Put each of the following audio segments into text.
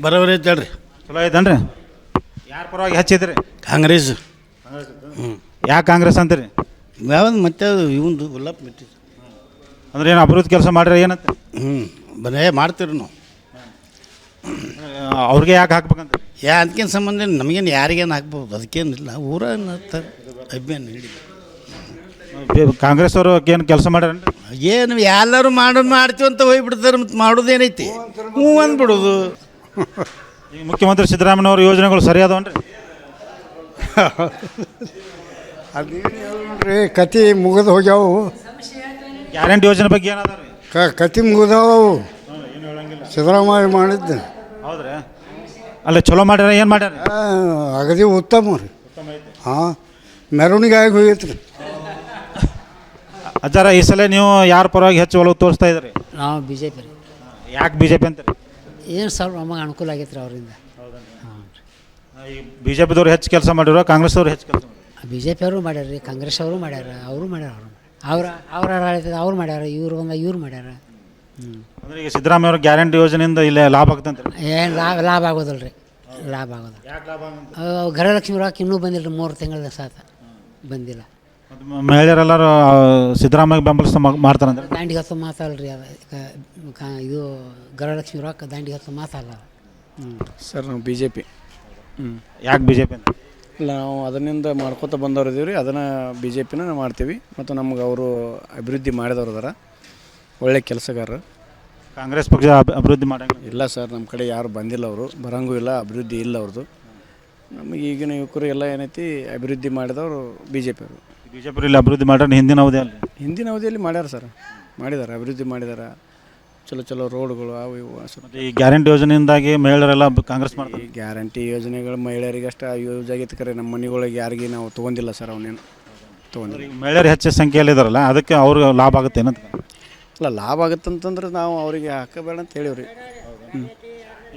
ಬರೋಬರಿ ಐತೆ ಹೇಳ್ರಿ. ಚಲೋ ಐತನ್ರಿ. ಯಾರ ಪರವಾಗಿ ಹಚ್ಚಿದ್ರಿ? ಕಾಂಗ್ರೆಸ್. ಯಾಕೆ ಕಾಂಗ್ರೆಸ್ ಅಂತೀರಿ? ಯಾವ್ದು ಮತ್ತೆ ಅದು ಇವಂದು ಗುಲಾಬ್ ಮಿಟ್ಟಿ. ಅಂದ್ರೆ ಏನು ಅಭಿವೃದ್ಧಿ ಕೆಲಸ ಮಾಡ್ರಿ ಏನಂತ? ಬರೇ ಮಾಡ್ತೀವಿ ನಾವು. ಅವ್ರಿಗೆ ಯಾಕೆ ಹಾಕ್ಬೇಕಂತ? ಅದಕ್ಕೇನು ಸಂಬಂಧ ಇಲ್ಲ, ನಮಗೇನು ಯಾರಿಗೇನು ಹಾಕ್ಬೋದು, ಅದಕ್ಕೇನಿಲ್ಲ. ಊರನ್ನ ಅಭಿಯಾನ ಹಿಡಿ. ಕಾಂಗ್ರೆಸ್ ಅವರು ಏನು ಕೆಲಸ ಮಾಡ್ಯಾರನ್ರಿ? ಏನು ಎಲ್ಲರೂ ಮಾಡ್ತೀವಿ ಅಂತ ಹೋಗ್ಬಿಡ್ತಾರೆ, ಮತ್ತು ಮಾಡೋದೇನೈತಿ? ಹ್ಞೂ ಅಂದ್ಬಿಡೋದು. ಈಗ ಮುಖ್ಯಮಂತ್ರಿ ಸಿದ್ದರಾಮಯ್ಯವ್ರ ಯೋಜನೆಗಳು ಸರಿ ಅದಾವನ್ರಿ? ಅದೇನು ಹೇಳ್ರಿ, ಕತೆ ಮುಗಿದು ಹೋಗ್ಯಾವು. ಗ್ಯಾರಂಟಿ ಯೋಜನೆ ಬಗ್ಗೆ ಏನದ ರೀ? ಕತೆ ಮುಗಿದಾವು. ಸಿದ್ದರಾಮಯ್ಯ ಮಾಡಿದ್ದು ಹೌದ್ರಿ. ಅಲ್ಲ ಚಲೋ ಮಾಡ್ಯಾರ, ಏನು ಮಾಡ್ಯಾರ? ಅಗದಿ ಉತ್ತಮ ರೀ. ಹಾಂ, ಮೆರವಣಿಗೆ ಆಗಿ ಹೋಗೈತೆ ರೀ. ಅಜ್ಜಾರ, ಈ ಸಲ ನೀವು ಯಾರ ಪರವಾಗಿ ಹೆಚ್ಚು ಒಲವು ತೋರಿಸ್ತಾ ಇದ್ರಿ? ನಾವು ಬಿ ಜೆ ಪಿ ರೀ. ಯಾಕೆ ಬಿ ಜೆ ಪಿ ಅಂತೀರಿ? ಏನು ಸ್ವಲ್ಪ ನಮಗೆ ಅನುಕೂಲ ಆಗೈತೆ ರೀ ಅವರಿಂದ. ಹಾಂ ಈ ಬಿ ಜೆ ಪಿದವ್ರು ಹೆಚ್ಚು ಕೆಲಸ ಮಾಡಿರೋ ಕಾಂಗ್ರೆಸ್ ಅವರು ಹೆಚ್ಚು ಕೆಲಸ ಮಾಡಿರೋ? ಬಿ ಜೆ ಪಿ ಅವರು ಮಾಡ್ಯಾರ ರೀ, ಕಾಂಗ್ರೆಸ್ ಅವರು ಮಾಡ್ಯಾರ, ಅವರು ಮಾಡ್ಯಾರ. ಅವ್ರ ಆಡಳಿತದ ಅವ್ರು ಮಾಡ್ಯಾರ, ಇವ್ರು ಮಾಡ್ಯಾರ. ಅಂದ್ರೆ ಈಗ ಸಿದ್ದರಾಮಯ್ಯ ಅವ್ರ ಗ್ಯಾರಂಟಿ ಯೋಜನೆಯಿಂದ ಇಲ್ಲೇ ಲಾಭ ಆಗ್ತಂತ? ಏನು ಲಾಭ ಆಗೋದಿಲ್ಲ ರೀ, ಲಾಭ ಆಗೋದು. ಯಾಕೆ ಲಾಭ? ಗೃಹಲಕ್ಷ್ಮಿ ರೊಕ್ಕ ಇನ್ನೂ ಬಂದಿಲ್ಲ ರೀ, 3 ತಿಂಗಳ ಸಾತ ಬಂದಿಲ್ಲ. ಮಹಿಳೆಯರೆಲ್ಲರೂ ಸಿದ್ದರಾಮಯ್ಯ ಬೆಂಬಲಿಸ ಮಾಡ್ತಾರಂದ್ರೆ? ದಾಂಡಿಗೆ ಹತ್ತು ಮಾತಲ್ಲ ರೀ ಅದು. ಇದು ಗೃಹಲಕ್ಷ್ಮಿ ರೊಕ್ಕ ದಾಂಡಿಗೆ ಹತ್ತು ಮಾತಲ್ಲ. ಸರ್ ನಾವು ಬಿ ಜೆ ಪಿ. ಯಾಕೆ ಬಿ ಜೆ ಪಿ ಅಂತ? ಇಲ್ಲ, ನಾವು ಅದನ್ನಿಂದ ಮಾಡ್ಕೊತ ಬಂದವ್ರು ಇದೀವಿ ರೀ. ಅದನ್ನು ಬಿ ಜೆ ಪಿನ ಮಾಡ್ತೀವಿ. ಮತ್ತು ನಮ್ಗೆ ಅವರು ಅಭಿವೃದ್ಧಿ ಮಾಡಿದವ್ರು ಅದಾರ, ಒಳ್ಳೆ ಕೆಲಸಗಾರರು. ಕಾಂಗ್ರೆಸ್ ಪಕ್ಷ ಅಭಿವೃದ್ಧಿ ಮಾಡಂಗಿಲ್ಲ? ಇಲ್ಲ ಸರ್, ನಮ್ಮ ಕಡೆ ಯಾರು ಬಂದಿಲ್ಲ, ಅವರು ಬರಂಗೂ ಇಲ್ಲ, ಅಭಿವೃದ್ಧಿ ಇಲ್ಲ ಅವ್ರದ್ದು. ನಮಗೆ ಈಗಿನ ಯುವಕರು ಎಲ್ಲ ಏನೈತಿ ಅಭಿವೃದ್ಧಿ ಮಾಡಿದವರು ಬಿ ಜೆ ಪಿಯವರು. ಬಿ ಜೆ ಪಿ ಇಲ್ಲಿ ಅಭಿವೃದ್ಧಿ ಮಾಡ್ಯಾರ ಹಿಂದಿನ ಅವಧಿ ಅಲ್ಲಿ? ಹಿಂದಿನ ಅವಧಿಯಲ್ಲಿ ಮಾಡ್ಯಾರ ಸರ್, ಮಾಡಿದ್ದಾರೆ, ಅಭಿವೃದ್ಧಿ ಮಾಡಿದ್ದಾರೆ. ಚಲೋ ರೋಡ್ಗಳು ಅವು ಇವು. ಮತ್ತು ಈ ಗ್ಯಾರಂಟಿ ಯೋಜನೆಯಿಂದಾಗಿ ಮಹಿಳೆಯರೆಲ್ಲ ಕಾಂಗ್ರೆಸ್ ಮಾಡ್ತಾರೆ? ಈ ಗ್ಯಾರಂಟಿ ಯೋಜನೆಗಳು ಮಹಿಳೆಯರಿಗೆ ಅಷ್ಟು ಯೂಸ್ ಆಗೈತೆ ಕರೆ, ನಮ್ಮ ಮನೆಗಳಿಗೆ ಯಾರಿಗೆ ನಾವು ತೊಗೊಂಡಿಲ್ಲ ಸರ್, ಅವನೇನು ತೊಗೊಂಡಿಲ್ಲ. ಮಹಿಳೆಯರು ಹೆಚ್ಚು ಸಂಖ್ಯೆಯಲ್ಲಿ ಇದಾರಲ್ಲ, ಅದಕ್ಕೆ ಅವ್ರಿಗೆ ಲಾಭ ಆಗುತ್ತೆ ಏನಂತ? ಅಲ್ಲ, ಲಾಭ ಆಗುತ್ತಂತಂದ್ರೆ ನಾವು ಅವರಿಗೆ ಹಾಕಬೇಡ ಅಂತ ಹೇಳಿವ್ರಿ.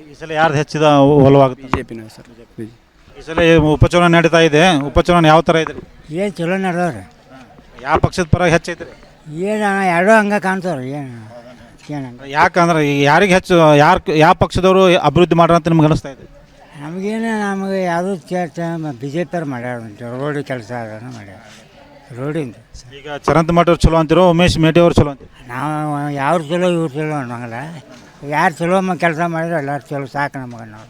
ಈ ಸಲ ಯಾರ್ದು ಹೆಚ್ಚಿದ ಒಲವಾಗುತ್ತೆ? ಬಿ ಜೆ ಪಿನ ಸರ್. ಈ ಸಲ ಉಪಚುನಾವಣೆ ನಡೀತಾ ಇದೆ, ಉಪಚುನಾವಣೆ ಯಾವ ಥರ ಇದೆ? ಏನು ಚಲೋ ನಡೆದವ್ರಿ. ಯಾವ ಪಕ್ಷದ ಪರವಾಗಿ ಹೆಚ್ಚೈತ್ರಿ? ಏನು ಎರಡೂ ಹಂಗೆ ಕಾಣ್ತಾವ್ರಿ. ಏನು ಯಾಕಂದ್ರೆ ಈಗ ಯಾರಿಗೆ ಹೆಚ್ಚು ಯಾವ ಪಕ್ಷದವರು ಅಭಿವೃದ್ಧಿ ಮಾಡ್ರ ಅಂತ ನಿಮ್ಗೆ ಅನಿಸ್ತಾ ಇದೆ? ನಮಗೆ ಯಾವುದೂ ಬಿ ಜೆ ಪಿಯವ್ರು ಮಾಡ್ಯಾರ, ರೋಡ್ ಕೆಲಸ ಅದನ್ನು ಮಾಡ್ಯಾರ, ರೋಡಿಂದ. ಈಗ ಚರಂತ ಮಠ ಅವ್ರು ಚಲೋ ಅಂತಿರೋ, ಉಮೇಶ್ ಮೇಟಿ ಅವ್ರು ಚಲೋ ಅಂತೀರಿ? ನಾವು ಯಾರು ಚಲೋ ಇವ್ರು ಚಲೋ ಅನ್ನೋಂಗಿಲ್ಲ. ಯಾರು ಚಲೋ ಕೆಲಸ ಮಾಡಿದ್ರೆ ಎಲ್ಲರೂ ಚಲೋ ಸಾಕು ನಮಗೆ. ನಾವು